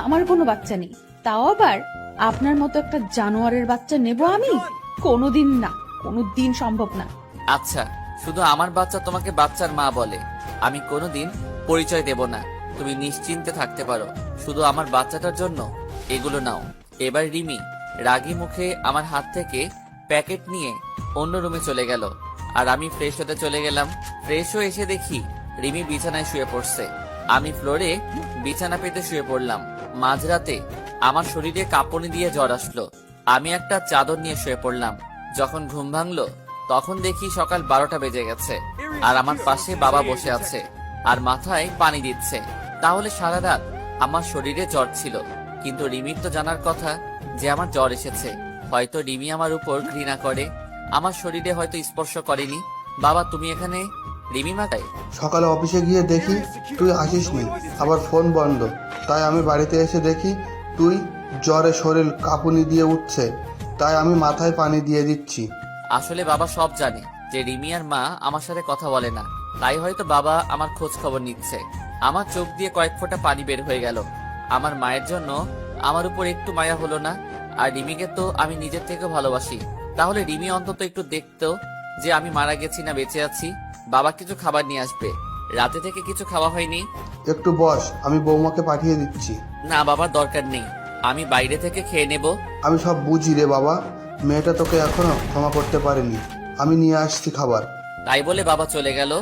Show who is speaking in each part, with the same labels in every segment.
Speaker 1: আমার কোনো বাচ্চা নেই, তাও আবার আপনার মতো একটা জানোয়ারের বাচ্চা নেব আমি? কোনোদিন না, কোনোদিন সম্ভব না।
Speaker 2: আচ্ছা, শুধু আমার বাচ্চা তোমাকে বাচ্চার মা বলে, আমি কোনোদিন পরিচয় দেব না। তুমি নিশ্চিন্তে থাকতে পারো। শুধু আমার বাচ্চাটার জন্য এগুলো নাও। এবার রিমি রাগী মুখে আমার হাত থেকে প্যাকেট নিয়ে অন্য রুমে চলে গেল, আর আমি ফ্রেশ হতে চলে গেলাম। ফ্রেশ হয়ে এসে দেখি রিমি বিছানায় শুয়ে পড়ছে। আমি ফ্লোরে বিছানা পেতে শুয়ে পড়লাম। মাঝরাতে আমার শরীরে কাঁপুনি দিয়ে জ্বর আসলো। আমি একটা চাদর নিয়ে শুয়ে পড়লাম। যখন ঘুম ভাঙলো তখন দেখি সকাল 12টা বেজে গেছে, আর আমার পাশে বাবা বসে আছে আর মাথায় পানি দিচ্ছে। তাহলে সারা রাত আমার শরীরে জ্বর ছিল, কিন্তু রিমির তো জানার কথা যে আমার জ্বর এসেছে। হয়তো রিমি আমার উপর ঘৃণা করে, আমার শরীরে হয়তো স্পর্শ করেনি। বাবা, তুমি এখানে? রিমি মাথায়
Speaker 3: সকালে অফিসে গিয়ে দেখি তুই আসিসনি, আবার ফোন বন্ধ। তাই আমি বাড়িতে এসে দেখি তুই জ্বরে শরীর কাঁপুনি দিয়ে উঠছে, তাই আমি মাথায় পানি দিয়ে দিচ্ছি।
Speaker 2: আসলে বাবা সব জানে যে রিমি আর মা আমার সাথে কথা বলে না, তাই হয়তো বাবা আমার খোঁজ খবর নিচ্ছে। আমার চোখ দিয়ে কয়েক ফোঁটা পানি বের হয়ে গেল। আমার মায়ের জন্য আমার উপর একটু মায়া হলো না। আর রিমিকে তো আমি নিজের থেকে ভালোবাসি, তাহলে রিমি অন্তত একটু দেখতো যে আমি মারা গেছি না বেঁচে আছি। বাবা কিছু খাবার নিয়ে আসবে, রাতে থেকে কিছু খাওয়া হয়নি।
Speaker 3: একটু বস, আমি বৌমাকে পাঠিয়ে দিচ্ছি।
Speaker 2: না বাবা, দরকার নেই, আমি বাইরে থেকে খেয়ে নেব।
Speaker 3: আমি সব বুঝি রে বাবা, মেয়েটা তোকে এখনো ক্ষমা করতে পারেনি। আমি নিয়ে আসছি খাবার।
Speaker 2: তাই বলে বাবা চলে গেল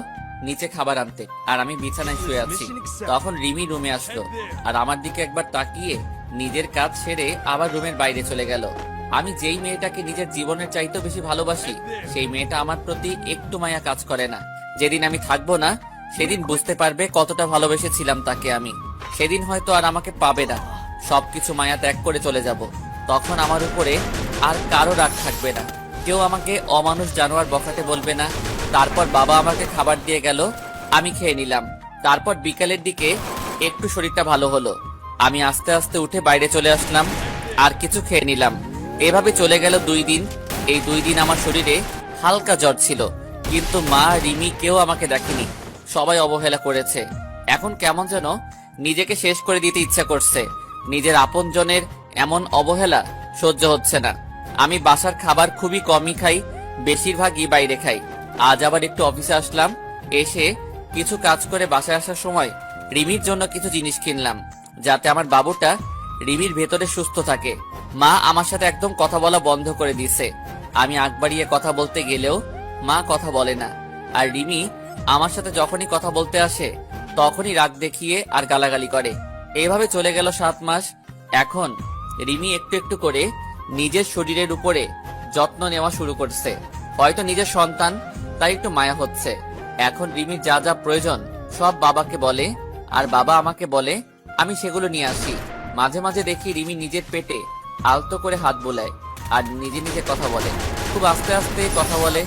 Speaker 2: নিচে খাবার আনতে, আর আমি বিছানায় শুয়ে আছি। তখন রিমি রুমে আসলো, আর আমার দিকে একবার তাকিয়ে নিজের কাজ সেরে আবার রুমের বাইরে চলে গেল। আমি যেই মেয়েটাকে নিজের জীবনের চাইতেও বেশি ভালোবাসি, সেই মেয়েটা আমার প্রতি একটু মায়া কাজ করে না। যেদিন আমি থাকবো না সেদিন বুঝতে পারবে কতটা ভালোবেসেছিলাম তাকে আমি। সেদিন হয়তো আর আমাকে পাবে না, সবকিছু মায়া ত্যাগ করে চলে যাব। তখন আমার উপরে আর কারো রাগ থাকবে না, কেউ আমাকে অমানুষ জানোয়ার বকাতে বলবে না। তারপর বাবা আমাকে খাবার দিয়ে গেল, আমি খেয়ে নিলাম। তারপর বিকালের দিকে একটু শরীরটা ভালো হলো, আমি আস্তে আস্তে উঠে বাইরে চলে আসলাম আর কিছু খেয়ে নিলাম। এভাবে চলে গেল 2 দিন। এই 2 দিন আমার শরীরে হালকা জ্বর ছিল, কিন্তু মা, রিমি কেউ আমাকে দেখেনি, সবাই অবহেলা করেছে। এখন কেমন যেন নিজেকে শেষ করে দিতে ইচ্ছা করছে। নিজের আপনজনের এমন অবহেলা সহ্য হচ্ছে না। আমি বাসার খাবার খুবই কমই খাই, বেশিরভাগই বাইরে খাই। আজ আবার একটু অফিসে আসলাম, এসে কিছু কাজ করে বাসায় আসার সময় রিমির জন্য কিছু জিনিস কিনলাম, যাতে আমার বাবুটা রিমির ভেতরে সুস্থ থাকে। মা আমার সাথে একদম কথা বলা বন্ধ করে দিয়েছে। আমি আগ বাড়িয়ে কথা বলতে গেলেও মা কথা বলে না, আর রিমি আমার সাথে যখনই কথা বলতে আসে তখনই রাগ দেখিয়ে আর গালাগালি করে। এইভাবে চলে গেল 7 মাস। এখন রিমি একটু একটু করে নিজের শরীরের উপরে যত্ন নেওয়া শুরু করছে। হয়তো নিজের সন্তান, তাই একটু মায়া হচ্ছে। এখন রিমির যা যা প্রয়োজন সব বাবাকে বলে, আর বাবা আমাকে বলে, আমি সেগুলো নিয়ে আসি। মাঝে মাঝে দেখি রিমি নিজের পেটে আলতো করে হাত বোলায় আর নিজে নিজে কথা বলে। খুব আস্তে আস্তে কথা বলে,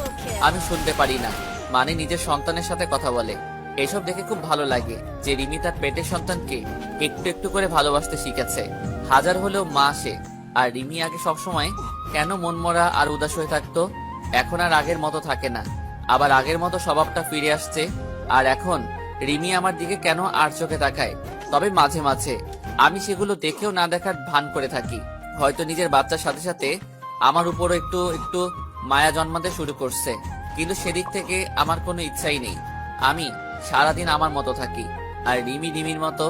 Speaker 2: আমি শুনতে পারি না, মানে নিজের সন্তানের সাথে কথা বলে। এসব দেখে খুব ভালো লাগে যে রিমি তার পেটের সন্তানকে একটু একটু করে ভালোবাসতে শিখেছে। হাজার হলেও মা সে। আর রিমি আগে সবসময় কেন মনমরা আর উদাস হয়ে থাকতো, এখন আর আগের মতো থাকে না, আবার আগের মতো স্বভাবটা ফিরে আসছে। আর এখন রিমি আমার দিকে কেন আর চোখে তাকায়, তবে মাঝে মাঝে আমি সেগুলো দেখেও না দেখার ভান করে থাকি। হয়তো নিজের বাচ্চার সাথে সাথে আমার উপরও একটু একটু মায়া জন্মাতে শুরু করছে, কিন্তু সেদিক থেকে আমার কোনো ইচ্ছাই নেই। আমি সারাদিন আমার মতো থাকি, আর রিমি রিমির মতো।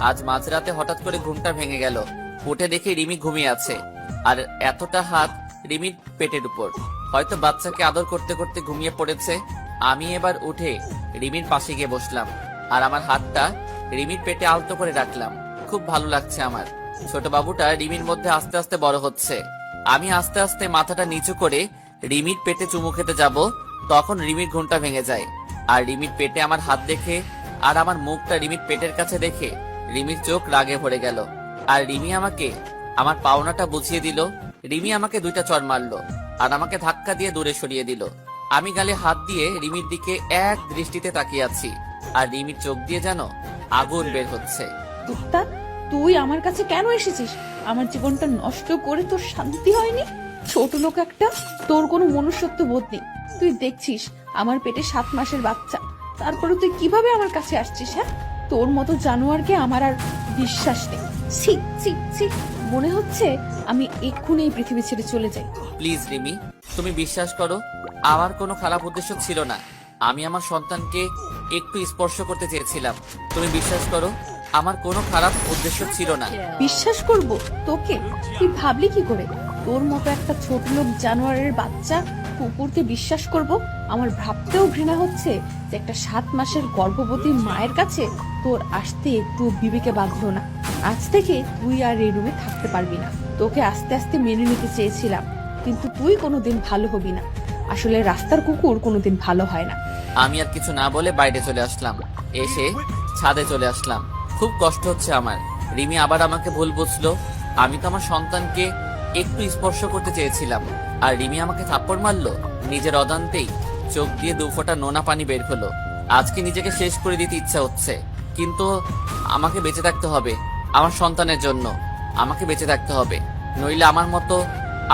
Speaker 2: আজ মাঝরাতে হঠাৎ করে ঘুমটা ভেঙে গেল, উঠে দেখি রিমি ঘুমিয়ে আছে, আর এতটা হাত রিমির পেটের উপর। হয়তো বাচ্চাকে আদর করতে করতে ঘুমিয়ে পড়েছে। আমি এবার উঠে রিমির পাশে গিয়ে বসলাম, আর আমার হাতটা রিমির পেটে আলতো করে রাখলাম। খুব ভালো লাগছে আমার। ছোট বাবুটা রিমির মধ্যে আস্তে আস্তে বড় হচ্ছে। আমি আস্তে আস্তে মাথাটা নিচু করে রিমির পেটে চুমু খেতে যাব, তখন রিমির ঘুমটা ভেঙে যায়। আর রিমির পেটে আমার হাত দেখে আর আমার মুখটা রিমির পেটের কাছে দেখে রিমির চোখ রাগে ভরে গেল। আর রিমি আমাকে আমার পাওনাটা বুঝিয়ে দিল। রিমি আমাকে 2টা চড় মারলো আর আমাকে ধাক্কা দিয়ে দূরে সরিয়ে দিল। আমি গালে হাত দিয়ে রিমির দিকে এক দৃষ্টিতে তাকিয়ে আছি, আর রিমির চোখ দিয়ে যেন আগুন বের হচ্ছে।
Speaker 1: উস্তাদ, তুই আমার কাছে কেন এসেছিস? আমার জীবনটা নষ্ট করে তোর শান্তি হয়নি? ছোট লোক একটা, তোর কোনো মনুষ্যত্ব বোধ নেই। তুই দেখছিস আমার পেটে 7 মাসের বাচ্চা, তারপরে তুই কিভাবে আমার কাছে আসছিস? হ্যাঁ, তোর মতো জানোয়ারকে আমার আর বিশ্বাস নেই। ছি ছি ছি, মনে হচ্ছে আমি এক্ষুনি এই পৃথিবী ছেড়ে চলে যাই।
Speaker 2: প্লিজ রিমি, তুমি বিশ্বাস করো, আমার কোনো খারাপ উদ্দেশ্য ছিল না। আমি আমার সন্তানকে একটু স্পর্শ করতে চেয়েছিলাম। তুমি বিশ্বাস করো, আমার কোনো খারাপ উদ্দেশ্য ছিল না।
Speaker 1: বিশ্বাস করব তোকে? তুই ভাবলি কি করে তোর মতো একটা ছোট লোক জানোয়ারের বাচ্চা কুকুরকে বিশ্বাস করব? আমার ভাবতেও ঘৃণা হচ্ছে যে একটা 7 মাসের গর্ভবতী মায়ের কাছে তোর আসতে একটু বিবেকে বাঁধলো না। আজ থেকে তুই আর এই রুমে থাকতে পারবি না। তোকে আস্তে আস্তে মেনে নিতে চেয়েছিলাম, কিন্তু তুই কোনোদিন ভালো হবি না। আসলে রাস্তার কুকুর কোনোদিন ভালো হয় না।
Speaker 2: আমি আর কিছু না বলে বাইরে চলে আসলাম। এসে ছাদে চলে আসলাম। খুব কষ্ট হচ্ছে আমার। রিমি আবার আমাকে ভুল বুঝলো। আমি তো আমার সন্তানকে একটু স্পর্শ করতে চেয়েছিলাম, আর রিমি আমাকে থাপ্পড় মারলো। নিজের অজান্তেই চোখ দিয়ে 2 ফোঁটা নোনা পানি বের হলো। আজকে নিজেকে শেষ করে দিতে ইচ্ছা হচ্ছে, কিন্তু আমাকে বেঁচে থাকতে হবে আমার সন্তানের জন্য। আমাকে বেঁচে থাকতে হবে, নইলে আমার মতো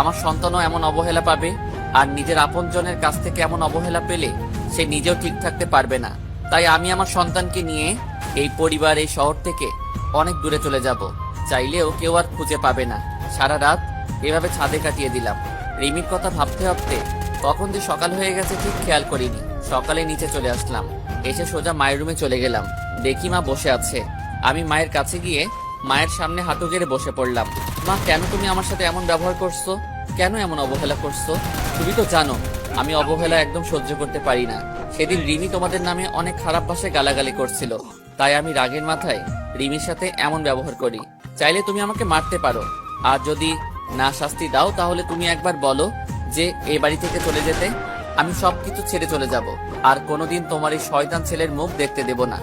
Speaker 2: আমার সন্তানও এমন অবহেলা পাবে। আর নিজের আপনজনের কাছ থেকে এমন অবহেলা পেলে সে নিজেও ঠিক থাকতে পারবে না। তাই আমি আমার সন্তানকে নিয়ে এই পরিবার, এই শহর থেকে অনেক দূরে চলে যাব। চাইলেও কেউ আর খুঁজে পাবে না। সারা রাত এভাবে ছাদে কাটিয়ে দিলাম। রিমির কথা ভাবতে ভাবতে কখন যে সকাল হয়ে গেছে ঠিক খেয়াল করিনি। সকালে নিচে চলে আসলাম। এসে সোজা মায়ের রুমে চলে গেলাম। দেখি মা বসে আছে। আমি মায়ের কাছে গিয়ে মায়ের সামনে হাঁটু গেড়ে বসে পড়লাম। মা, কেন তুমি আমার সাথে এমন ব্যবহার করছো? কেন এমন অবহেলা করছো? তুমি তো জানো আমি অবহেলা একদম সহ্য করতে পারি না। সেদিন রিমি তোমাদের নামে অনেক খারাপ ভাষায় গালাগালি করছিল, তাই আমি রাগের মাথায় রিমির সাথে এমন ব্যবহার করি। চাইলে তুমি আমাকে মারতে পারো, আর যদি না শাস্তি দাও তাহলে তুমি একবার বলো যে এই বাড়ি থেকে চলে যেতে। আমি সবকিছু ছেড়ে চলে যাব, আর কোনোদিন তোমার এই শয়তান ছেলের মুখ দেখতে দেব না।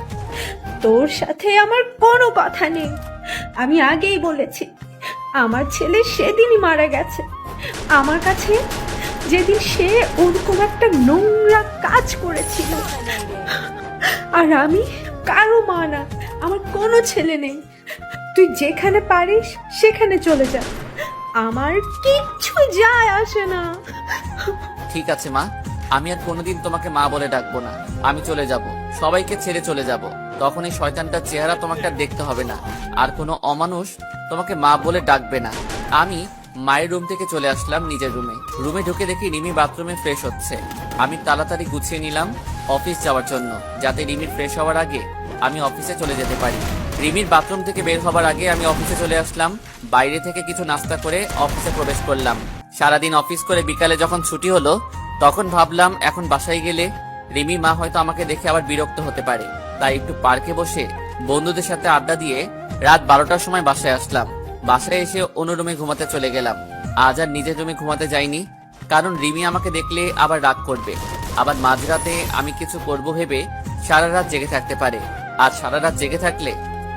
Speaker 4: তোর সাথে আমার কোনো কথা নেই। আমি আগেই বলেছি আমার ছেলে সেদিনই মারা গেছে। আমার কাছে যেদিন সে ওরকম একটা নোংরা কাজ করেছিল। আর আমি কারো মা না, আমার কোনো ছেলে নেই। তুই যেখানে পারিস সেখানে চলে যা, আমার কিচ্ছু যায় আসে না।
Speaker 2: ঠিক আছে মা, আমি আর কোনোদিন তোমাকে মা বলে ডাকবো না। আমি চলে যাব, সবাইকে ছেড়ে চলে যাব। তখন এই শয়তানটার চেহারা তোমাকে আর দেখতে হবে না, আর কোনো অমানুষ তোমাকে মা বলে ডাকবে না। আমি মায়ের রুম থেকে চলে আসলাম নিজের রুমে। রুমে ঢুকে দেখি রিমি বাথরুমে ফ্রেশ হচ্ছে। আমি তাড়াতাড়ি গুছিয়ে নিলাম অফিস যাওয়ার জন্য, যাতে রিমির ফ্রেশ হওয়ার আগে আমি অফিসে চলে যেতে পারি। রিমির বাথরুম থেকে বের হবার আগে আমি অফিসে চলে আসলাম। বাইরে থেকে কিছু নাস্তা করে অফিসে প্রবেশ করলাম। সারাদিন অফিস করে বিকালে যখন ছুটি হলো, তখন ভাবলাম এখন বাসায় গেলে রিমি মা হয়তো আমাকে দেখে আবার বিরক্ত হতে পারে। তাই একটু পার্কে বসে বন্ধুদের সাথে আড্ডা দিয়ে রাত 12টার সময় বাসায় আসলাম। বাসায় এসে অন্য রুমে ঘুমাতে চলে গেলাম। আজ আর নিজের রুমে ঘুমাতে যাইনি, কারণ রিমি আমাকে দেখলে আবার রাগ করবে। আবার মাঝরাতে আমি কিছু করব ভেবে সারা রাত জেগে থাকতে পারে, আর সারা রাত জেগে থাকলে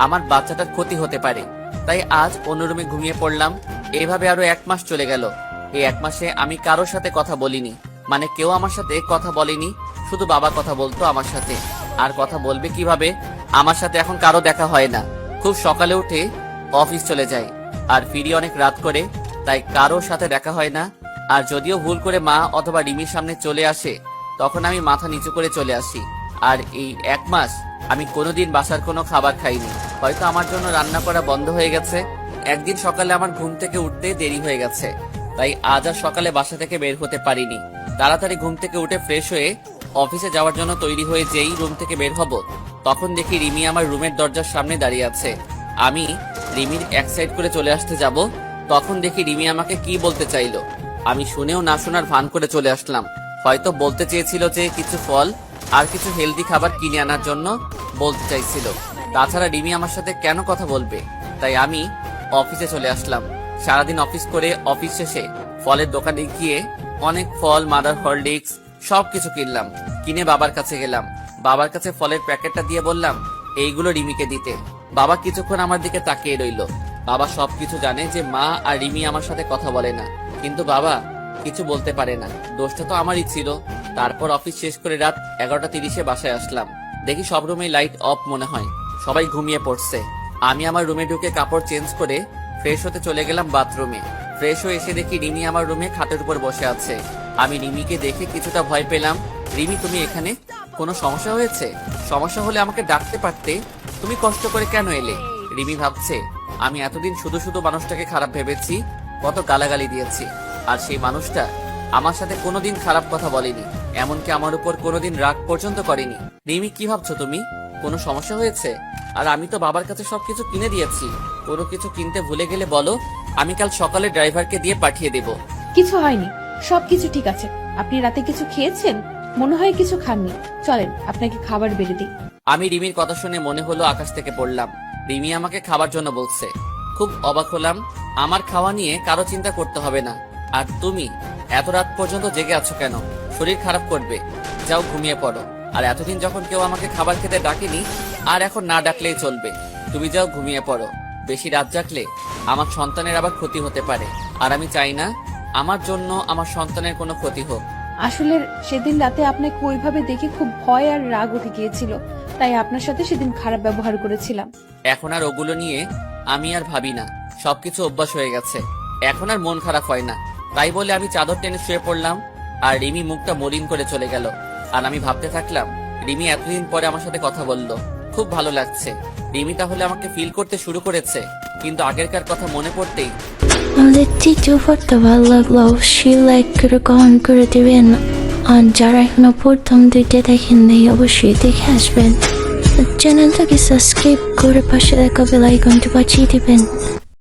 Speaker 2: আমার বাচ্চাটার ক্ষতি হতে পারে। তাই আজ অন্য রুমে ঘুমিয়ে পড়লাম। এইভাবে আরো 1 মাস চলে গেল। এই 1 মাসে আমি কারোর সাথে কথা বলিনি, মানে কেউ আমার সাথে কথা বলেনি। শুধু বাবা কথা বলতো আমার সাথে, আর কথা বলবে কিভাবে? আমার সাথে এখন কারো দেখা হয় না। খুব সকালে উঠে অফিস চলে যায় আর ফিরি অনেক রাত করে, তাই কারোর সাথে দেখা হয় না। আর যদিও ভুল করে মা অথবা রিমির সামনে চলে আসে, তখন আমি মাথা নিচু করে চলে আসি। আর এই 1 মাস আমি কোনোদিন বাসার কোনো খাবার খাইনি। হয়তো আমার জন্য রান্না করা বন্ধ হয়ে গেছে। একদিন সকালে আমার ঘুম থেকে উঠতে দেরি হয়ে গেছে, তাই আজ আর সকালে বাসা থেকে বের হতে পারিনি। তাড়াতাড়ি ঘুম থেকে উঠে ফ্রেশ হয়ে অফিসে যাওয়ার জন্য তৈরি হয়ে যেই রুম থেকে বের হব, তখন দেখি রিমি আমার রুমের দরজার সামনে দাঁড়িয়ে আছে। আমি রিমির এক সাইড করে চলে আসতে যাব, তখন দেখি রিমি আমাকে কি বলতে চাইলো। আমি শুনেও না শোনার ভান করে চলে আসলাম। হয়তো বলতে চেয়েছিল যে কিছু ফল আর কিছু হেলদি খাবার কিনে আনার জন্য বলতে চাইছিল। তাছাড়া রিমি আমার সাথে কেন কথা বলবে? তাই আমি অফিসে চলে আসলাম। সারাদিন অফিস করে অফিস শেষে ফলের দোকানে গিয়ে অনেক ফল, মাদার হরলিক্স সবকিছু কিনলাম। কিনে বাবার কাছে গেলাম। বাবার কাছে ফলের প্যাকেটটা দিয়ে বললাম এইগুলো রিমিকে দিতে। বাবা কিছুক্ষণ আমার দিকে তাকিয়ে রইল। বাবা সবকিছু জানে যে মা আর রিমি আমার সাথে কথা বলে না, কিন্তু বাবা কিছু বলতে পারে না। দোষটা তো আমারই ছিল। তারপর অফিস শেষ করে রাত 11:30-এ বাসায় আসলাম। দেখি সব রুমে লাইট অফ মনে হয়, সবাই ঘুমিয়ে পড়ছে। আমি আমার রুমে ঢুকে কাপড় চেঞ্জ করে ফ্রেশ হতে চলে গেলাম বাথরুমে। ফ্রেশ হয়ে এসে দেখি রিমি আমার রুমে খাটের উপর বসে আছে। আমি রিমিকে দেখে কিছুটা ভয় পেলাম। রিমি, তুমি এখানে? কোনো সমস্যা হয়েছে? সমস্যা হলে আমাকে ডাকতে পারতে, তুমি কষ্ট করে কেন এলে? রিমি ভাবছে আমি এতদিন শুধু শুধু মানুষটাকে খারাপ ভেবেছি, কত গালাগালি দিয়েছি, আর সেই মানুষটা আমার সাথে কোনোদিন খারাপ কথা বলেনি, এমনকি আমার উপর কোনোদিন রাগ পর্যন্ত করেনি। রিমি, কি ভাবছো তুমি? কোনো সমস্যা হয়েছে? আর আমি তো বাবার কাছে সবকিছু কিনে দিয়েছি, কোনো কিছু কিনতে ভুলে গেলে বলো, আমি কাল সকালে ড্রাইভারকে দিয়ে পাঠিয়ে দেব।
Speaker 1: কিছু হয়নি, সবকিছু ঠিক আছে। আপনি রাতে কিছু খেয়েছেন? মনে হয় কিছু খাননি। চলেন আপনাকে খাবার বেড়ে দিই।
Speaker 2: আমি রিমির কথা শুনে মনে হলো আকাশ থেকে পড়লাম। রিমি আমাকে খাবার জন্য বলছে। খুব অবাক হলাম। আমার খাওয়া নিয়ে কারো চিন্তা করতে হবে না। আর তুমি এত রাত পর্যন্ত জেগে আছো কেন? শরীর খারাপ করবে, যাও ঘুমিয়ে পড়ো। আর এতদিন যখন কেউ আমাকে খাবার খেতে ডাকেনি, আর এখন না ডাকলেই চলবে। তুমি যাও ঘুমিয়ে পড়ো। বেশি রাত জাগলে আমার সন্তানের আবার ক্ষতি হতে পারে, আর আমি চাই না আমার জন্য আমার সন্তানের কোনো ক্ষতি হোক।
Speaker 1: আসলে সেদিন রাতে আপনাকে ওইভাবে দেখে খুব ভয় আর রাগ উঠে গিয়েছিল, তাই আপনার সাথে সেদিন খারাপ ব্যবহার করেছিলাম।
Speaker 2: এখন আর ওগুলো নিয়ে আমি আর ভাবি না, সবকিছু অভ্যাস হয়ে গেছে। এখন আর মন খারাপ হয় না। তাই বলে আমি চাদর টেনে শুয়ে পড়লাম, আর রিমি মুখটা মলিন করে চলে গেল। আর আমি ভাবতে থাকলাম, রিমি এতদিন পরে আমার সাথে কথা বলল, খুব ভালো লাগছে। রিমি তাহলে আমাকে ফিল করতে শুরু করেছে। কিন্তু আগেরকার কথা মনে পড়তেই
Speaker 5: আমাদের তৃতীয় পর্বটা ভালো লাগলো, অবশ্যই লাইক করে কমেন্ট করে দেবেন। আর যারা এখনো প্রথম দুইটা দেখেন নাই অবশ্যই দেখে আসবেন। চ্যানেলটাকে সাবস্ক্রাইব করে পাশে থাকা বেল আইকনটি বাজিয়ে দিবেন।